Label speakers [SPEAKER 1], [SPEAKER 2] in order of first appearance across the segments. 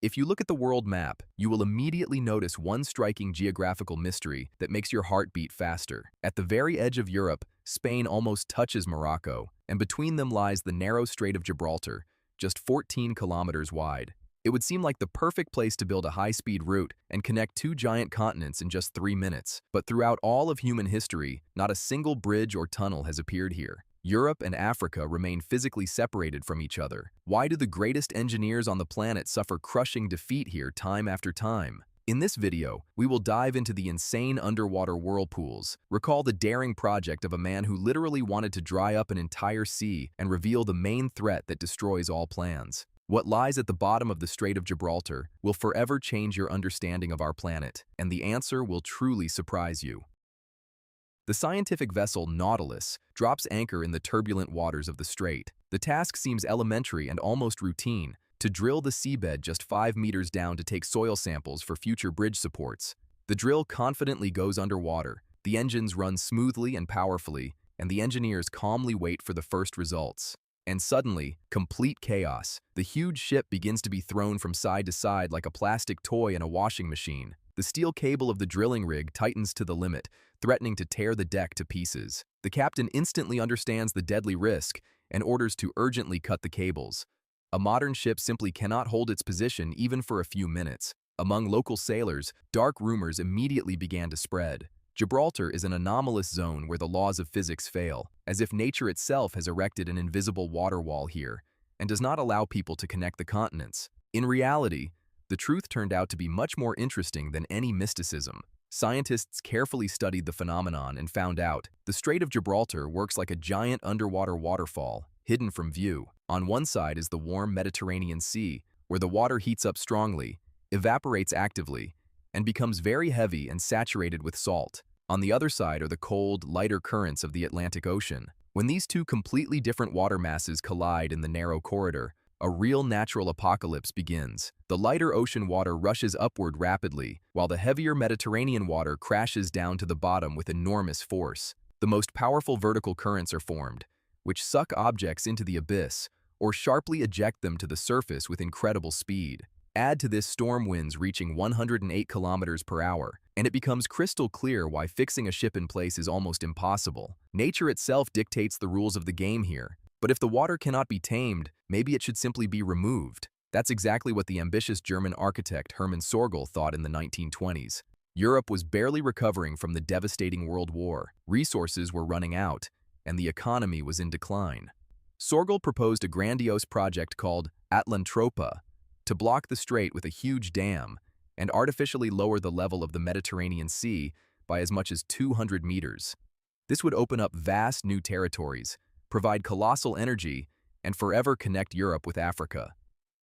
[SPEAKER 1] If you look at the world map, you will immediately notice one striking geographical mystery that makes your heart beat faster. At the very edge of Europe, Spain almost touches Morocco, and between them lies the narrow Strait of Gibraltar, just 14 kilometers wide. It would seem like the perfect place to build a high-speed route and connect two giant continents in just 3 minutes. But throughout all of human history, not a single bridge or tunnel has appeared here. Europe and Africa remain physically separated from each other. Why do the greatest engineers on the planet suffer crushing defeat here time after time? In this video, we will dive into the insane underwater whirlpools, recall the daring project of a man who literally wanted to dry up an entire sea, and reveal the main threat that destroys all plans. What lies at the bottom of the Strait of Gibraltar will forever change your understanding of our planet, and the answer will truly surprise you. The scientific vessel Nautilus drops anchor in the turbulent waters of the strait. The task seems elementary and almost routine: to drill the seabed just 5 meters down to take soil samples for future bridge supports. The drill confidently goes underwater, the engines run smoothly and powerfully, and the engineers calmly wait for the first results. And suddenly, complete chaos. The huge ship begins to be thrown from side to side like a plastic toy in a washing machine. The steel cable of the drilling rig tightens to the limit, threatening to tear the deck to pieces. The captain instantly understands the deadly risk and orders to urgently cut the cables. A modern ship simply cannot hold its position even for a few minutes. Among local sailors, dark rumors immediately began to spread. Gibraltar is an anomalous zone where the laws of physics fail, as if nature itself has erected an invisible water wall here and does not allow people to connect the continents. In reality, the truth turned out to be much more interesting than any mysticism. Scientists carefully studied the phenomenon and found out the Strait of Gibraltar works like a giant underwater waterfall, hidden from view. On one side is the warm Mediterranean Sea, where the water heats up strongly, evaporates actively, and becomes very heavy and saturated with salt. On the other side are the cold, lighter currents of the Atlantic Ocean. When these two completely different water masses collide in the narrow corridor, a real natural apocalypse begins. The lighter ocean water rushes upward rapidly, while the heavier Mediterranean water crashes down to the bottom with enormous force. The most powerful vertical currents are formed, which suck objects into the abyss or sharply eject them to the surface with incredible speed. Add to this storm winds reaching 108 kilometers per hour, and it becomes crystal clear why fixing a ship in place is almost impossible. Nature itself dictates the rules of the game here. But if the water cannot be tamed, maybe it should simply be removed. That's exactly what the ambitious German architect Hermann Sorgel thought in the 1920s. Europe was barely recovering from the devastating World War. Resources were running out, and the economy was in decline. Sorgel proposed a grandiose project called Atlantropa to block the strait with a huge dam and artificially lower the level of the Mediterranean Sea by as much as 200 meters. This would open up vast new territories, provide colossal energy, and forever connect Europe with Africa.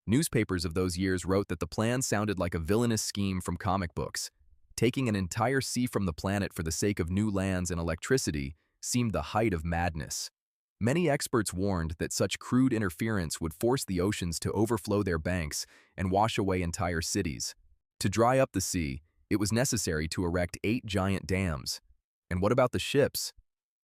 [SPEAKER 1] Newspapers of those years wrote that the plan sounded like a villainous scheme from comic books. Taking an entire sea from the planet for the sake of new lands and electricity seemed the height of madness. Many experts warned that such crude interference would force the oceans to overflow their banks and wash away entire cities. To dry up the sea, it was necessary to erect 8 giant dams. And what about the ships?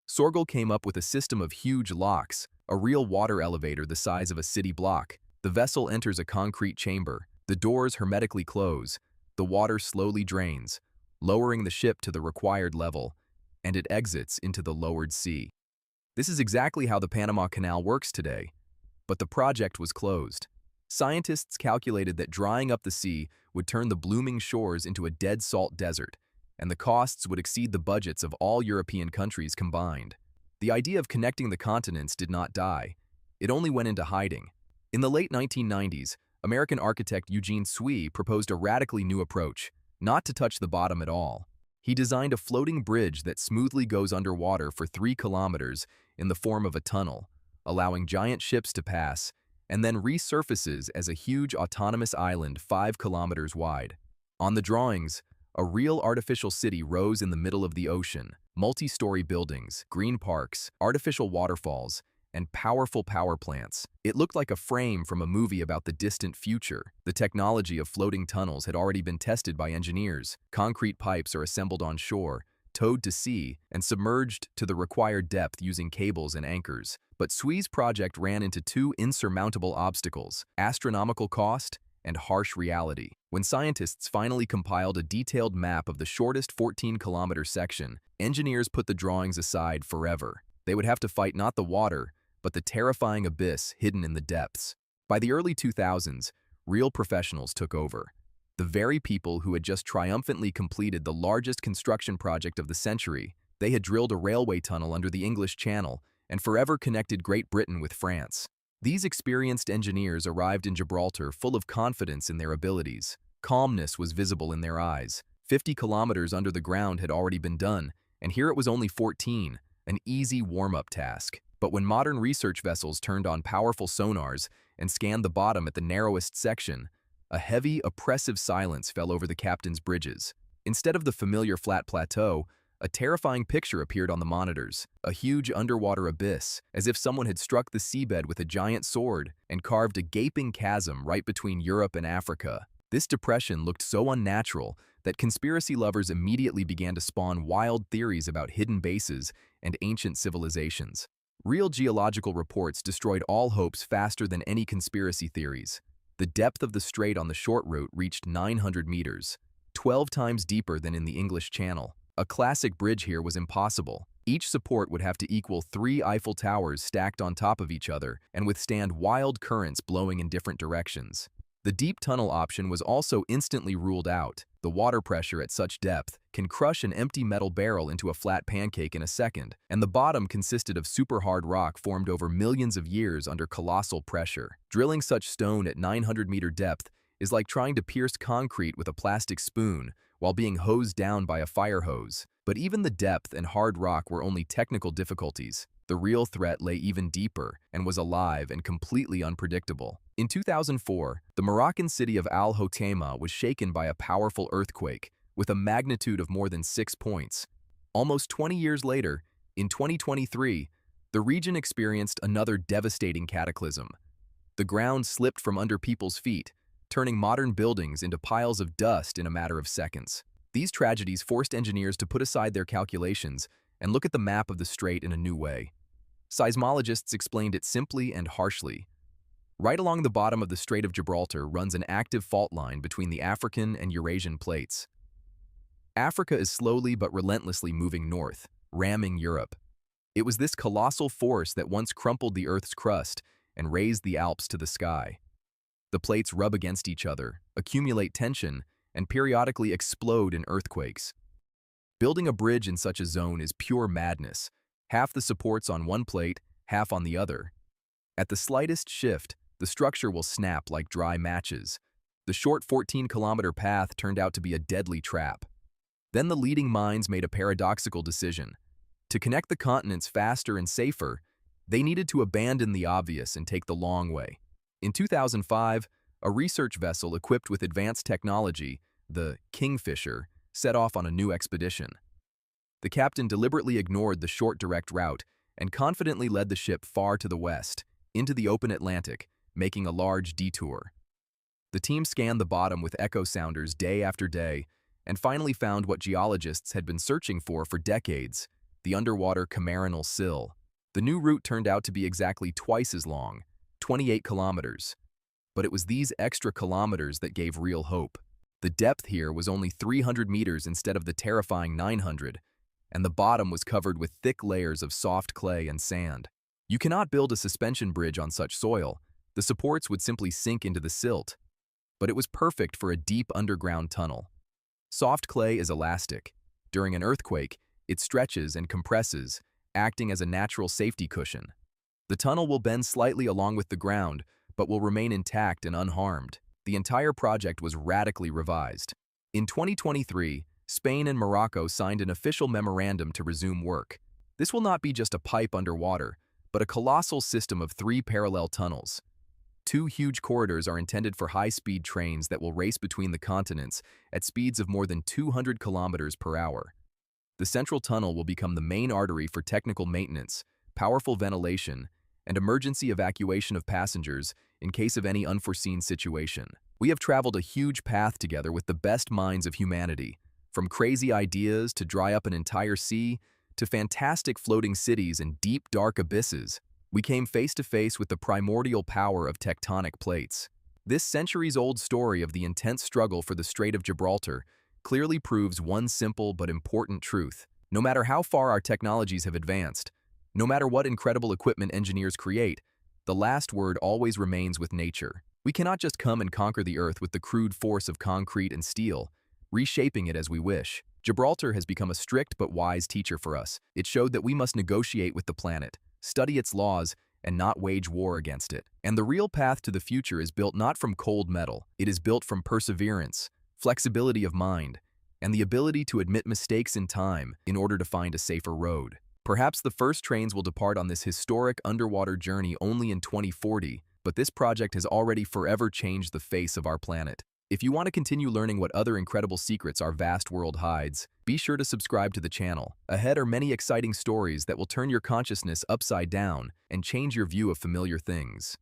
[SPEAKER 1] Sorgel came up with a system of huge locks, a real water elevator the size of a city block. The vessel enters a concrete chamber, the doors hermetically close, the water slowly drains, lowering the ship to the required level, and it exits into the lowered sea. This is exactly how the Panama Canal works today. But the project was closed. Scientists calculated that drying up the sea would turn the blooming shores into a dead salt desert, and the costs would exceed the budgets of all European countries combined. The idea of connecting the continents did not die. It only went into hiding. In the late 1990s, American architect Eugene Sui proposed a radically new approach: not to touch the bottom at all. He designed a floating bridge that smoothly goes underwater for 3 kilometers in the form of a tunnel, allowing giant ships to pass, and then resurfaces as a huge autonomous island 5 kilometers wide. On the drawings, a real artificial city rose in the middle of the ocean: multi-story buildings, green parks, artificial waterfalls, and powerful power plants. It looked like a frame from a movie about the distant future. The technology of floating tunnels had already been tested by engineers. Concrete pipes are assembled on shore, towed to sea, and submerged to the required depth using cables and anchors. But Sui's project ran into 2 insurmountable obstacles: astronomical cost and harsh reality. When scientists finally compiled a detailed map of the shortest 14-kilometer section, engineers put the drawings aside forever. They would have to fight not the water, but the terrifying abyss hidden in the depths. By the early 2000s, real professionals took over. The very people who had just triumphantly completed the largest construction project of the century. They had drilled a railway tunnel under the English Channel and forever connected Great Britain with France. These experienced engineers arrived in Gibraltar full of confidence in their abilities. Calmness was visible in their eyes. 50 kilometers under the ground had already been done, and here it was only 14, an easy warm-up task. But when modern research vessels turned on powerful sonars and scanned the bottom at the narrowest section, a heavy, oppressive silence fell over the captain's bridges. Instead of the familiar flat plateau, a terrifying picture appeared on the monitors, a huge underwater abyss, as if someone had struck the seabed with a giant sword and carved a gaping chasm right between Europe and Africa. This depression looked so unnatural that conspiracy lovers immediately began to spawn wild theories about hidden bases and ancient civilizations. Real geological reports destroyed all hopes faster than any conspiracy theories. The depth of the strait on the short route reached 900 meters, 12 times deeper than in the English Channel. A classic bridge here was impossible. Each support would have to equal 3 Eiffel Towers stacked on top of each other and withstand wild currents blowing in different directions. The deep tunnel option was also instantly ruled out. The water pressure at such depth can crush an empty metal barrel into a flat pancake in a second, and the bottom consisted of super hard rock formed over millions of years under colossal pressure. Drilling such stone at 900-meter depth is like trying to pierce concrete with a plastic spoon while being hosed down by a fire hose. But even the depth and hard rock were only technical difficulties. The real threat lay even deeper and was alive and completely unpredictable. In 2004, the Moroccan city of Al Hoteima was shaken by a powerful earthquake with a magnitude of more than 6 points. Almost 20 years later, in 2023, the region experienced another devastating cataclysm. The ground slipped from under people's feet, turning modern buildings into piles of dust in a matter of seconds. These tragedies forced engineers to put aside their calculations and look at the map of the strait in a new way. Seismologists explained it simply and harshly. Right along the bottom of the Strait of Gibraltar runs an active fault line between the African and Eurasian plates. Africa is slowly but relentlessly moving north, ramming Europe. It was this colossal force that once crumpled the Earth's crust and raised the Alps to the sky. The plates rub against each other, accumulate tension, and periodically explode in earthquakes. Building a bridge in such a zone is pure madness. Half the supports on one plate, half on the other. At the slightest shift, the structure will snap like dry matches. The short 14-kilometer path turned out to be a deadly trap. Then the leading minds made a paradoxical decision. To connect the continents faster and safer, they needed to abandon the obvious and take the long way. In 2005, a research vessel equipped with advanced technology, the Kingfisher, set off on a new expedition. The captain deliberately ignored the short direct route and confidently led the ship far to the west, into the open Atlantic, making a large detour. The team scanned the bottom with echo sounders day after day and finally found what geologists had been searching for decades, the underwater chimeranal sill. The new route turned out to be exactly twice as long, 28 kilometers. But it was these extra kilometers that gave real hope. The depth here was only 300 meters instead of the terrifying 900, and the bottom was covered with thick layers of soft clay and sand. You cannot build a suspension bridge on such soil. The supports would simply sink into the silt. But it was perfect for a deep underground tunnel. Soft clay is elastic. During an earthquake, it stretches and compresses, acting as a natural safety cushion. The tunnel will bend slightly along with the ground, but will remain intact and unharmed. The entire project was radically revised. In 2023, Spain and Morocco signed an official memorandum to resume work. This will not be just a pipe underwater, but a colossal system of 3 parallel tunnels. 2 huge corridors are intended for high-speed trains that will race between the continents at speeds of more than 200 kilometers per hour. The central tunnel will become the main artery for technical maintenance, powerful ventilation, and emergency evacuation of passengers in case of any unforeseen situation. We have traveled a huge path together with the best minds of humanity, from crazy ideas to dry up an entire sea, to fantastic floating cities and deep, dark abysses. We came face to face with the primordial power of tectonic plates. This centuries-old story of the intense struggle for the Strait of Gibraltar clearly proves one simple but important truth. No matter how far our technologies have advanced, no matter what incredible equipment engineers create, the last word always remains with nature. We cannot just come and conquer the Earth with the crude force of concrete and steel, reshaping it as we wish. Gibraltar has become a strict but wise teacher for us. It showed that we must negotiate with the planet, study its laws, and not wage war against it. And the real path to the future is built not from cold metal. It is built from perseverance, flexibility of mind, and the ability to admit mistakes in time in order to find a safer road. Perhaps the first trains will depart on this historic underwater journey only in 2040, but this project has already forever changed the face of our planet. If you want to continue learning what other incredible secrets our vast world hides, be sure to subscribe to the channel. Ahead are many exciting stories that will turn your consciousness upside down and change your view of familiar things.